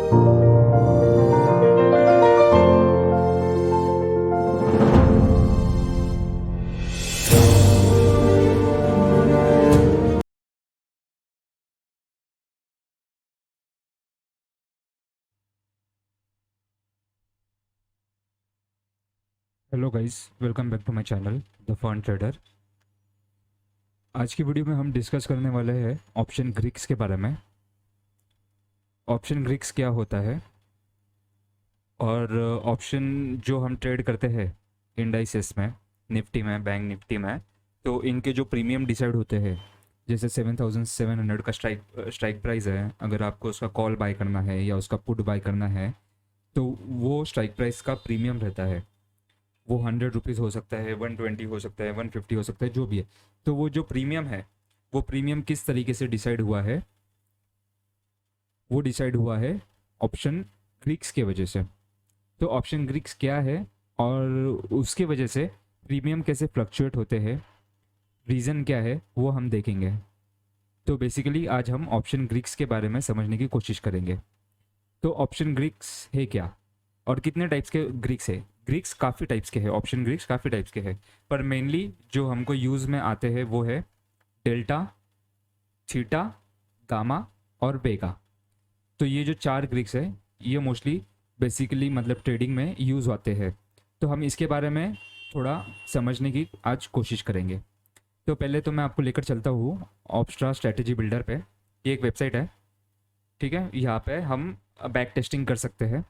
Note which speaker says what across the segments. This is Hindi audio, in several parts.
Speaker 1: Hello guys, welcome back to my channel the fun trader. आज की वीडियो में हम डिस्कस करने वाले हैं ऑप्शन ग्रीक्स के बारे में। ऑप्शन ग्रीक्स क्या होता है और ऑप्शन जो हम ट्रेड करते हैं इंडाइसेस में, निफ्टी में, बैंक निफ्टी में, तो इनके जो प्रीमियम डिसाइड होते हैं, जैसे 7700 का स्ट्राइक प्राइस है, अगर आपको उसका कॉल बाय करना है या उसका पुट बाय करना है तो वो स्ट्राइक प्राइस का प्रीमियम रहता है। वो 100 रुपीज़ हो सकता है, 120 हो सकता है, 150 हो सकता है, जो भी है। तो वो जो प्रीमियम है, वो प्रीमियम किस तरीके से डिसाइड हुआ है? वो डिसाइड हुआ है ऑप्शन ग्रीक्स के वजह से। तो ऑप्शन ग्रीक्स क्या है और उसके वजह से प्रीमियम कैसे फ्लक्चुएट होते हैं, रीज़न क्या है, वो हम देखेंगे। तो बेसिकली आज हम ऑप्शन ग्रीक्स के बारे में समझने की कोशिश करेंगे। तो ऑप्शन ग्रीक्स है क्या और कितने टाइप्स के ग्रीक्स है? ग्रीक्स काफ़ी टाइप्स के हैं, ऑप्शन ग्रीक्स काफ़ी टाइप्स के हैं, पर मेनली जो हमको यूज़ में आते हैं वो है डेल्टा, थीटा, गामा और बेगा। तो ये जो चार ग्रीक्स है, ये मोस्टली बेसिकली मतलब ट्रेडिंग में यूज़ आते हैं। तो हम इसके बारे में थोड़ा समझने की आज कोशिश करेंगे। तो पहले तो मैं आपको लेकर चलता हूँ ऑप्स्ट्रा स्ट्रेटेजी बिल्डर पे। ये एक वेबसाइट है, ठीक है। यहाँ पे हम बैक टेस्टिंग कर सकते हैं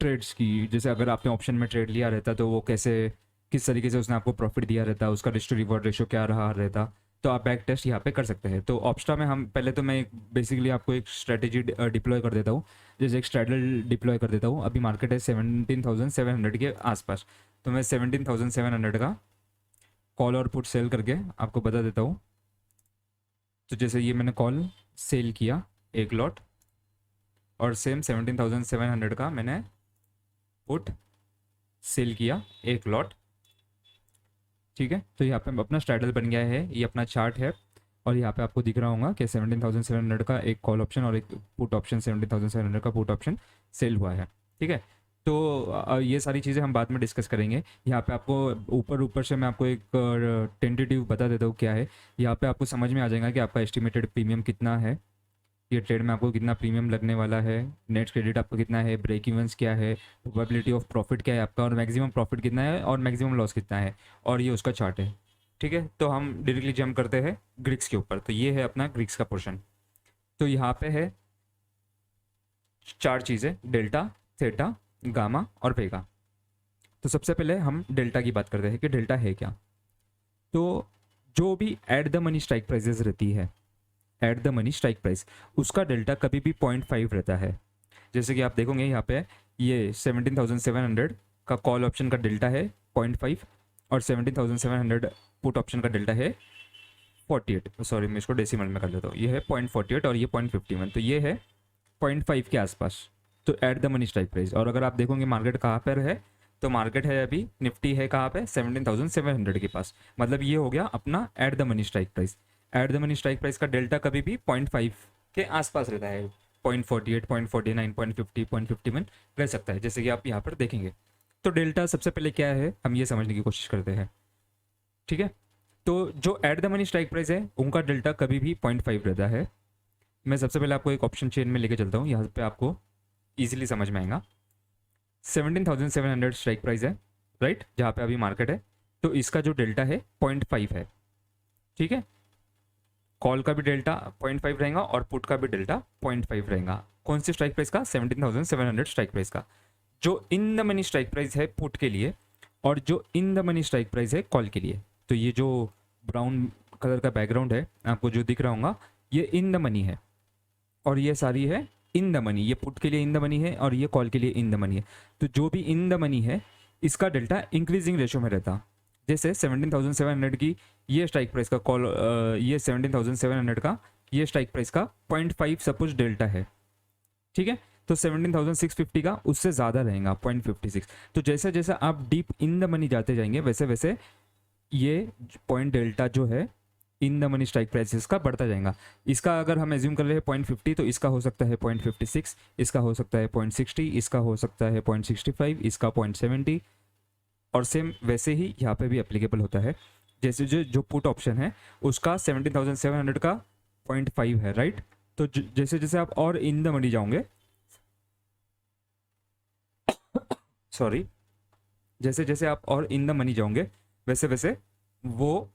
Speaker 1: ट्रेड्स की। जैसे अगर आपने ऑप्शन में ट्रेड लिया रहता तो वो कैसे, किस तरीके से उसने आपको प्रॉफिट दिया रहता, उसका रिस्क टू रिवॉर्ड रेशो क्या रहा रहता, तो आप बैक टेस्ट यहाँ पे कर सकते हैं। तो ऑप्स्ट्रा में हम पहले तो मैं बेसिकली आपको एक स्ट्रेटेजी डिप्लॉय कर देता हूँ। जैसे एक स्ट्रैडल डिप्लॉय कर देता हूँ। अभी मार्केट है 17,700 के आसपास, तो मैं 17,700 का कॉल और पुट सेल करके आपको बता देता हूँ। तो जैसे ये मैंने कॉल सेल किया एक लॉट, और सेम 17,700 का मैंने पुट सेल किया एक लॉट, ठीक है। तो यहाँ पे अपना स्ट्रैडल बन गया है, ये अपना चार्ट है, और यहाँ पे आपको दिख रहा होगा कि 17,700 का एक कॉल ऑप्शन और एक पुट ऑप्शन, 17,700 का पुट ऑप्शन सेल हुआ है, ठीक है। तो ये सारी चीज़ें हम बाद में डिस्कस करेंगे। यहाँ पे आपको ऊपर ऊपर से मैं आपको एक टेंटेटिव बता देता हूँ क्या है। यहाँ पे आपको समझ में आ जाएगा कि आपका एस्टिमेटेड प्रीमियम कितना है, ये ट्रेड में आपको कितना प्रीमियम लगने वाला है, नेट क्रेडिट आपको कितना है, ब्रेक इवेंस क्या है, प्रोबेबिलिटी ऑफ प्रॉफिट क्या है आपका, और मैक्सिमम प्रॉफिट कितना है और मैक्सिमम लॉस कितना है, और ये उसका चार्ट है, ठीक है। तो हम डायरेक्टली जंप करते हैं ग्रीक्स के ऊपर। तो ये है अपना ग्रीक्स का पोर्शन। तो यहाँ पे है चार चीज़ें, डेल्टा, थीटा, गामा और वेगा। तो सबसे पहले हम डेल्टा की बात करते हैं कि डेल्टा है क्या। तो जो भी at the money strike prices रहती है, at the money strike price, उसका डेल्टा कभी भी 0.5 रहता है। जैसे कि आप देखोगे यहाँ पे ये 17,700 का कॉल ऑप्शन का डेल्टा है 0.5, और 17,700 पुट ऑप्शन का डेल्टा है 48। सॉरी, मैं इसको डेसिमल में कर देता हूँ। ये है 0.48 और ये 0.51, तो ये है 0.5 के आसपास। तो eight the money strike price. और अगर आप देखोगे मार्केट कहाँ पर है, तो मार्केट है अभी निफ्टी है कहाँ पे, 17,700 के पास। मतलब ये हो गया अपना eight the money strike price. Eight the money strike price का डेल्टा कभी भी 0.5 के आसपास रहता है, 0.48, 0.49, 0.50, 0.51 रह सकता है, जैसे कि आप यहाँ पर देखेंगे। तो डेल्टा सबसे पहले क्या है, हम ये समझने की कोशिश करते हैं, ठीक है। तो जो eight the money strike price है, उनका डेल्टा कभी भी 0.5 रहता है। मैं सबसे पहले आपको एक ऑप्शन चेन में लेके चलता हूँ, यहाँ पे आपको ईजिली समझ में आएगा। 17,700 स्ट्राइक प्राइस है, राइट, जहाँ पे अभी मार्केट है। तो इसका जो डेल्टा है 0.5 है, ठीक है। कॉल का भी डेल्टा 0.5 रहेगा और पुट का भी डेल्टा 0.5 रहेगा। कौन सी स्ट्राइक प्राइस का? 17,700 स्ट्राइक प्राइस का। जो in the money strike price है पुट के लिए, और जो in the money strike price है कॉल के लिए। तो ये जो ब्राउन कलर का बैकग्राउंड है आपको जो दिख रहा होगा, ये इन द मनी है, और ये सारी है इन द मनी। ये पुट के लिए इन द मनी है और ये कॉल के लिए इन द मनी है। तो जो भी इन द मनी है, इसका डेल्टा इंक्रीजिंग रेशो में रहता। जैसे 17,700 की ये स्ट्राइक प्राइस का कॉल, ये 17,700 का ये स्ट्राइक प्राइस का 0.5 सपोज डेल्टा है, ठीक है। तो 17,650 का उससे ज़्यादा रहेगा 0.56। तो जैसे जैसे आप डीप इन द मनी जाते जाएंगे, वैसे वैसे ये पॉइंट डेल्टा जो है in the money strike prices का बढ़ता जाएगा। इसका अगर हम एज्यूम कर रहे हैं 0.50, तो इसका हो सकता है 0.56, इसका हो सकता है 0.60, इसका हो सकता है 0.65, इसका 0.70, और सेम वैसे ही यहाँ पे भी एप्लीकेबल होता है। जैसे जो पुट ऑप्शन है उसका 17,700 का 0.5 है, राइट। तो जैसे जैसे आप और इन द मनी जाओगे, सॉरी, जैसे जैसे आप और इन द मनी जाओगे वैसे वैसे वो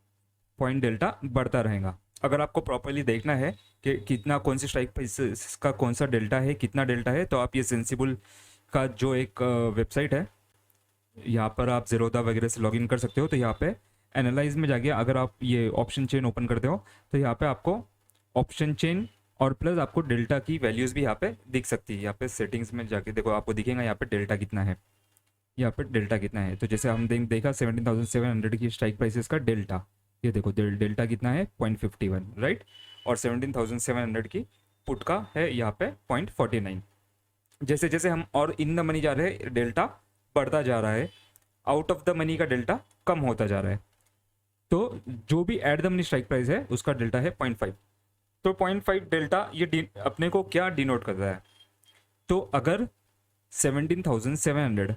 Speaker 1: पॉइंट डेल्टा बढ़ता रहेगा। अगर आपको प्रॉपरली देखना है कि कितना, कौन सी स्ट्राइक प्राइस का कौन सा डेल्टा है, कितना डेल्टा है, तो आप ये सेंसिबल का जो एक वेबसाइट है, यहाँ पर आप ज़ेरोधा वगैरह से लॉगिन कर सकते हो। तो यहाँ पे एनालाइज में जाके अगर आप ये ऑप्शन चेन ओपन करते हो तो यहाँ पे आपको ऑप्शन चेन और प्लस आपको डेल्टा की वैल्यूज़ भी यहाँ पे दिख सकती है। यहाँ पे सेटिंग्स में जाके देखो, आपको दिखेगा यहाँ पे डेल्टा कितना है, यहाँ पे डेल्टा कितना है। तो जैसे हम देखा 17,700 की स्ट्राइक प्राइसेस का डेल्टा, ये देखो डेल्टा कितना है 0.51, राइट। और 17,700 की पुट का है यहाँ पे 0.49। जैसे जैसे हम और इन द मनी जा रहे हैं डेल्टा बढ़ता जा रहा है, आउट ऑफ द मनी का डेल्टा कम होता जा रहा है। तो जो भी at the money strike price है उसका डेल्टा है 0.5। तो 0.5 डेल्टा ये अपने को क्या डिनोट कर रहा है, तो अगर 17,700,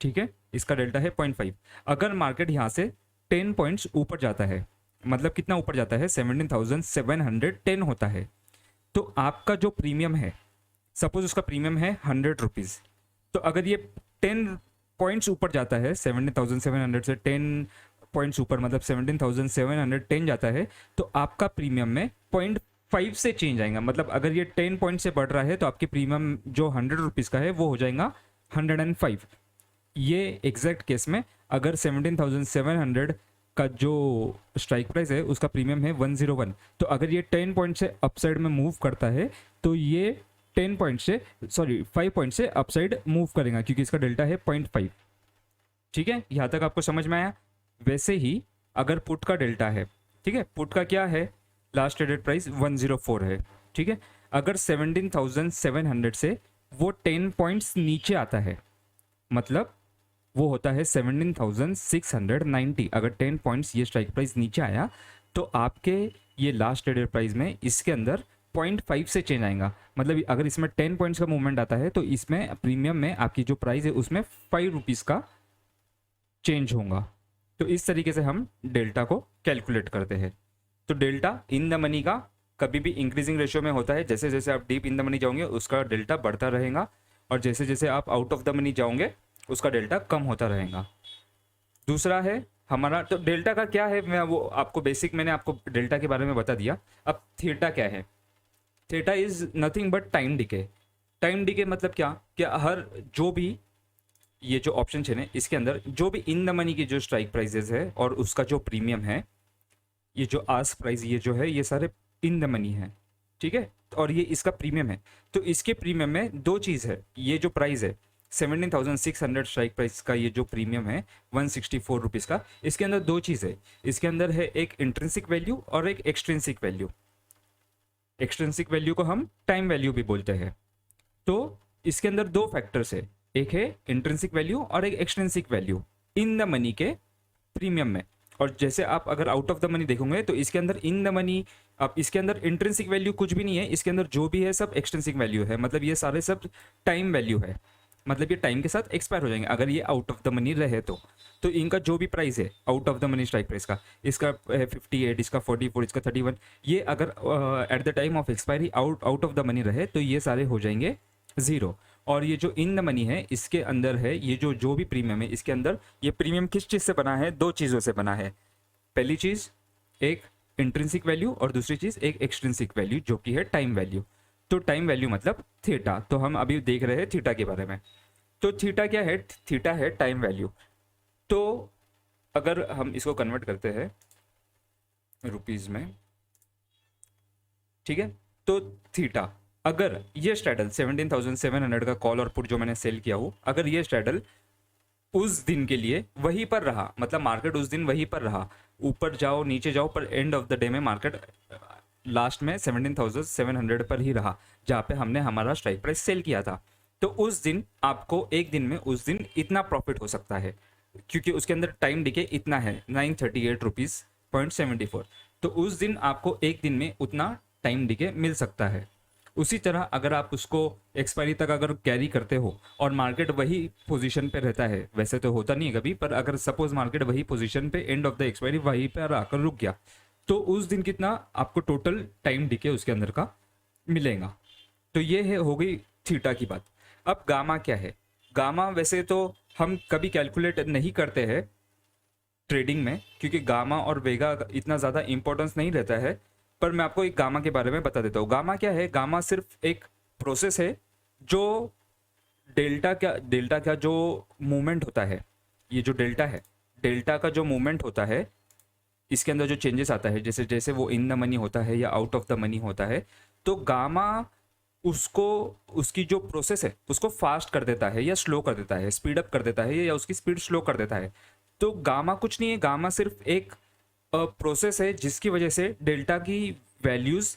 Speaker 1: ठीक है, इसका डेल्टा है 0.5, अगर मार्केट यहाँ से 10 पॉइंट्स ऊपर जाता है, मतलब कितना ऊपर जाता है, 17,710 होता है, तो आपका जो प्रीमियम है, सपोज उसका प्रीमियम है 100 रुपीज़, तो अगर ये 10 पॉइंट्स ऊपर जाता है 17,700 से 10 पॉइंट्स ऊपर, मतलब 17,710 जाता है, तो आपका प्रीमियम में 0.5 से चेंज आएगा। मतलब अगर ये 10 पॉइंट से बढ़ रहा है तो आपके प्रीमियम जो 100 रुपीज़ का है वो हो जाएगा 105। ये एग्जैक्ट केस में अगर 17,700 का जो स्ट्राइक प्राइस है उसका प्रीमियम है 101, तो अगर ये 10 पॉइंट से अपसाइड में मूव करता है तो ये 10 पॉइंट से, सॉरी 5 पॉइंट से अपसाइड मूव करेगा, क्योंकि इसका डेल्टा है 0.5। ठीक है, यहाँ तक आपको समझ में आया। वैसे ही अगर पुट का डेल्टा है, ठीक है, पुट का क्या है, लास्ट ट्रेडेड प्राइस 104 है, ठीक है, अगर 17,700 से वो 10 पॉइंट्स नीचे आता है, मतलब वो होता है 17,690। अगर 10 पॉइंट्स ये स्ट्राइक प्राइस नीचे आया तो आपके ये लास्ट ट्रेडेड प्राइस में इसके अंदर 0.5 से चेंज आएगा। मतलब अगर इसमें 10 पॉइंट्स का मूवमेंट आता है तो इसमें प्रीमियम में आपकी जो प्राइस है उसमें 5 रुपीज़ का चेंज होगा। तो इस तरीके से हम डेल्टा को कैलकुलेट करते हैं। तो डेल्टा इन द मनी का कभी भी इंक्रीजिंग रेशियो में होता है, जैसे जैसे आप डीप इन द मनी जाओगे उसका डेल्टा बढ़ता रहेगा, और जैसे जैसे आप आउट ऑफ द मनी जाओगे उसका डेल्टा कम होता रहेगा। दूसरा है हमारा, तो डेल्टा का क्या है, मैं वो आपको बेसिक, मैंने आपको डेल्टा के बारे में बता दिया। अब थीटा क्या है, theta is nothing but time decay. Time decay मतलब क्या, कि हर जो भी ये जो ऑप्शन चेन है इसके अंदर जो भी इन द मनी की जो स्ट्राइक प्राइजेस है और उसका जो प्रीमियम है, ये जो आस्क प्राइस ये जो है ये सारे इन द मनी है, ठीक है, और ये इसका प्रीमियम है। तो इसके प्रीमियम में दो चीज़ है, ये जो प्राइस है 17,600 स्ट्राइक प्राइस का, ये जो प्रीमियम है 164 रुपीज़ का, इसके अंदर दो चीज़ है। इसके अंदर है एक इंट्रिंसिक वैल्यू और एक एक्सट्रिंसिक वैल्यू। एक्सट्रिंसिक वैल्यू को हम टाइम वैल्यू भी बोलते हैं। तो इसके अंदर दो फैक्टर्स है, एक है इंट्रिंसिक वैल्यू और एक extrinsic value in the money के प्रीमियम में। और जैसे आप अगर आउट ऑफ द मनी देखोगे तो इसके अंदर इन द मनी, अब इसके अंदर इंट्रिंसिक वैल्यू कुछ भी नहीं है, इसके अंदर जो भी है सब एक्सट्रिंसिक वैल्यू है। मतलब ये सारे सब टाइम वैल्यू है, मतलब ये टाइम के साथ एक्सपायर हो जाएंगे अगर ये आउट ऑफ द मनी रहे तो इनका जो भी प्राइस है out of the money strike price का, इसका है 58, इसका 44, इसका 31, ये अगर at the time of expiry out of the money रहे तो ये सारे हो जाएंगे ज़ीरो। और ये जो इन द मनी है इसके अंदर है ये जो भी प्रीमियम है, इसके अंदर ये प्रीमियम किस चीज़ से बना है, दो चीज़ों से बना है। पहली चीज़ एक इंट्रिंसिक वैल्यू और दूसरी चीज़ एक एक्सट्रिंसिक वैल्यू जो कि है टाइम वैल्यू। तो टाइम वैल्यू मतलब थीटा, तो हम अभी देख रहे हैं थीटा के बारे में। तो थीटा क्या है, थीटा है टाइम वैल्यू। तो अगर हम इसको कन्वर्ट करते हैं रुपीज़ में, ठीक है, तो थीटा अगर ये स्ट्रैडल 17,700 का कॉल और पुट जो मैंने सेल किया हो, अगर ये स्ट्रैडल उस दिन के लिए वहीं पर रहा, मतलब मार्केट उस दिन वहीं पर रहा, ऊपर जाओ नीचे जाओ, पर एंड ऑफ द डे में मार्केट लास्ट में 17,700 पर ही रहा जहाँ पे हमने हमारा स्ट्राइक प्राइस सेल किया था, तो उस दिन आपको एक दिन में उस दिन इतना प्रॉफिट हो सकता है, क्योंकि उसके अंदर टाइम डिके इतना है 938 रुपीज़ 0.74। तो उस दिन आपको एक दिन में उतना टाइम डिके मिल सकता है। उसी तरह अगर आप उसको एक्सपायरी तक अगर कैरी करते हो और मार्केट वही पोजीशन पे रहता है, वैसे तो होता नहीं है कभी, पर अगर सपोज मार्केट वही पोजीशन पे एंड ऑफ द एक्सपायरी वहीं पर आकर रुक गया, तो उस दिन कितना आपको टोटल टाइम डिके उसके अंदर का मिलेगा। तो ये है हो गई थीटा की बात। अब गामा क्या है? गामा वैसे तो हम कभी कैलकुलेट नहीं करते हैं ट्रेडिंग में, क्योंकि गामा और वेगा इतना ज़्यादा इंपॉर्टेंस नहीं रहता है, पर मैं आपको एक गामा के बारे में बता देता हूँ। गामा क्या है? गामा सिर्फ एक प्रोसेस है जो डेल्टा का जो मूवमेंट होता है, ये जो डेल्टा है, डेल्टा का जो मूवमेंट होता है, इसके अंदर जो चेंजेस आता है, जैसे जैसे वो इन द मनी होता है या आउट ऑफ द मनी होता है, तो गामा उसको, उसकी जो प्रोसेस है उसको फास्ट कर देता है या स्लो कर देता है, स्पीड अप कर देता है या उसकी स्पीड स्लो कर देता है। तो गामा कुछ नहीं है, गामा सिर्फ एक प्रोसेस है जिसकी वजह से डेल्टा की वैल्यूज़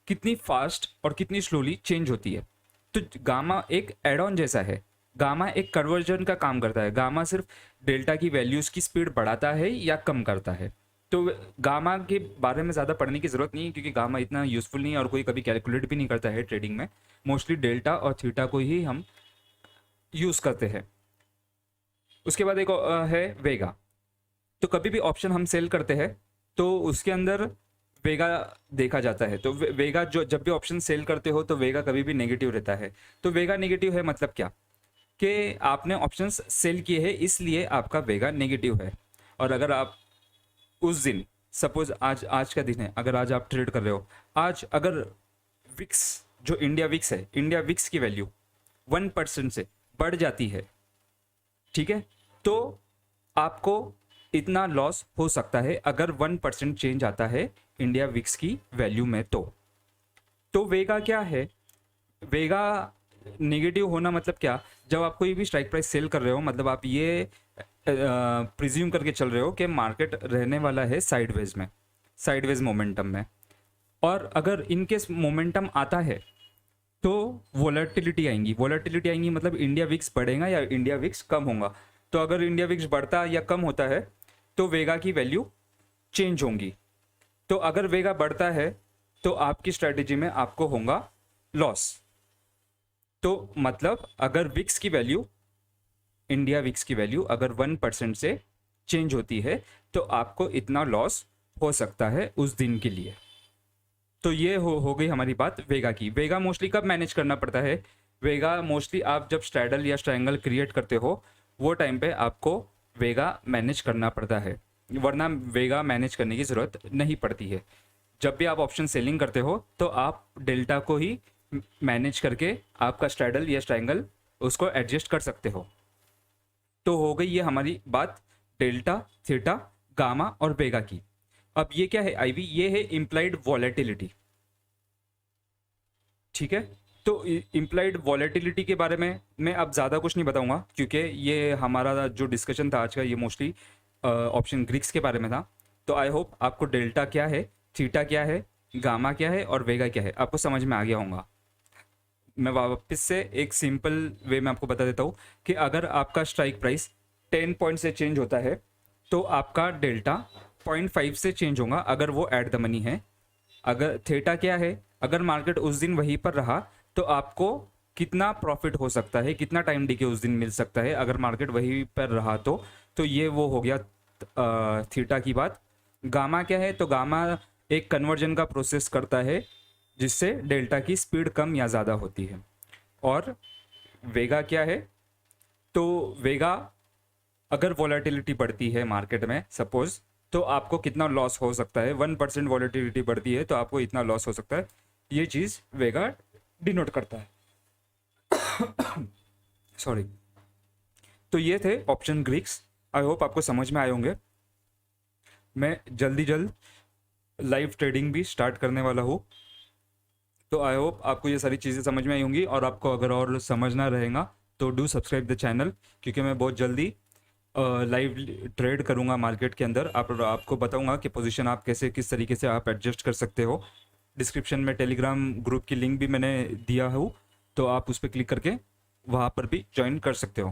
Speaker 1: कितनी फास्ट और कितनी स्लोली चेंज होती है। तो गामा एक एड ऑन जैसा है, गामा एक कन्वर्जन का काम करता है। गामा सिर्फ डेल्टा की वैल्यूज़ की स्पीड बढ़ाता है या कम करता है। तो गामा के बारे में ज़्यादा पढ़ने की ज़रूरत नहीं है, क्योंकि गामा इतना यूज़फुल नहीं है और कोई कभी कैलकुलेट भी नहीं करता है ट्रेडिंग में। मोस्टली डेल्टा और थीटा को ही हम यूज़ करते हैं। उसके बाद एक है वेगा। तो कभी भी ऑप्शन हम सेल करते हैं तो उसके अंदर वेगा देखा जाता है। तो वेगा जो जब भी ऑप्शन सेल करते हो तो वेगा कभी भी नेगेटिव रहता है। तो वेगा नेगेटिव है मतलब क्या? कि आपने ऑप्शंस सेल किए हैं इसलिए आपका वेगा नेगेटिव है। और अगर आप उस दिन, सपोज आज का दिन है, अगर आज आप ट्रेड कर रहे हो, आज अगर विक्स जो इंडिया विक्स है, इंडिया विक्स की वैल्यू 1% से बढ़ जाती है, ठीक है, तो आपको इतना लॉस हो सकता है अगर 1% चेंज आता है इंडिया विक्स की वैल्यू में। तो वेगा क्या है? वेगा नेगेटिव होना मतलब क्या? जब आप कोई भी स्ट्राइक प्राइस सेल कर रहे हो, मतलब आप ये प्रिज्यूम करके चल रहे हो कि मार्केट रहने वाला है साइडवेज में, साइडवेज मोमेंटम में, और अगर इनकेस मोमेंटम आता है तो वोलेटिलिटी आएंगी मतलब इंडिया विक्स बढ़ेगा या इंडिया विक्स कम होगा। तो अगर इंडिया विक्स बढ़ता या कम होता है तो वेगा की वैल्यू चेंज होंगी। तो अगर वेगा बढ़ता है तो आपकी स्ट्रैटेजी में आपको होगा लॉस। तो मतलब अगर विक्स की वैल्यू, इंडिया विक्स की वैल्यू अगर 1% से चेंज होती है तो आपको इतना लॉस हो सकता है उस दिन के लिए। तो ये हो गई हमारी बात वेगा की। वेगा मोस्टली कब मैनेज करना पड़ता है? वेगा मोस्टली आप जब स्ट्रैडल या ट्रायंगल क्रिएट करते हो वो टाइम पे आपको वेगा मैनेज करना पड़ता है, वरना वेगा मैनेज करने की ज़रूरत नहीं पड़ती है। जब भी आप ऑप्शन सेलिंग करते हो तो आप डेल्टा को ही मैनेज करके आपका स्ट्रैडल या ट्रायंगल उसको एडजस्ट कर सकते हो। तो हो गई ये हमारी बात डेल्टा, थीटा, गामा और वेगा की। अब ये क्या है आईवी? ये है इम्प्लाइड वॉलेटिलिटी, ठीक है। तो इम्प्लाइड वॉलेटिलिटी के बारे में मैं अब ज़्यादा कुछ नहीं बताऊंगा, क्योंकि ये हमारा जो डिस्कशन था आज का ये मोस्टली ऑप्शन ग्रीक्स के बारे में था। तो आई होप आपको डेल्टा क्या है, थीटा क्या है, गामा क्या है और वेगा क्या है आपको समझ में आ गया होगा। मैं वापस से एक सिंपल वे में आपको बता देता हूँ कि अगर आपका स्ट्राइक प्राइस 10 पॉइंट से चेंज होता है तो आपका डेल्टा 0.5 से चेंज होगा अगर वो एट द मनी है। अगर थीटा क्या है? अगर मार्केट उस दिन वहीं पर रहा तो आपको कितना प्रॉफिट हो सकता है, कितना टाइम डिके उस दिन मिल सकता है अगर मार्केट वहीं पर रहा तो ये वो हो गया थीटा की बात। गामा क्या है? तो गामा एक कन्वर्जन का प्रोसेस करता है जिससे डेल्टा की स्पीड कम या ज़्यादा होती है। और वेगा क्या है? तो वेगा अगर वॉलेटिलिटी बढ़ती है मार्केट में सपोज, तो आपको कितना लॉस हो सकता है। 1% वॉलेटिलिटी बढ़ती है तो आपको इतना लॉस हो सकता है। ये चीज़ वेगा डिनोट करता है। सॉरी। तो ये थे ऑप्शन ग्रीक्स। आई होप आपको समझ में आए होंगे। मैं जल्द लाइव ट्रेडिंग भी स्टार्ट करने वाला हूँ, तो आई होप आपको ये सारी चीज़ें समझ में आई होंगी। और आपको अगर और समझना रहेगा तो डू सब्सक्राइब द चैनल, क्योंकि मैं बहुत जल्दी लाइव ट्रेड करूंगा मार्केट के अंदर। आपको बताऊंगा कि पोजीशन आप कैसे किस तरीके से आप एडजस्ट कर सकते हो। डिस्क्रिप्शन में टेलीग्राम ग्रुप की लिंक भी मैंने दिया हूँ, तो आप उस पर क्लिक करके वहाँ पर भी ज्वाइन कर सकते हो।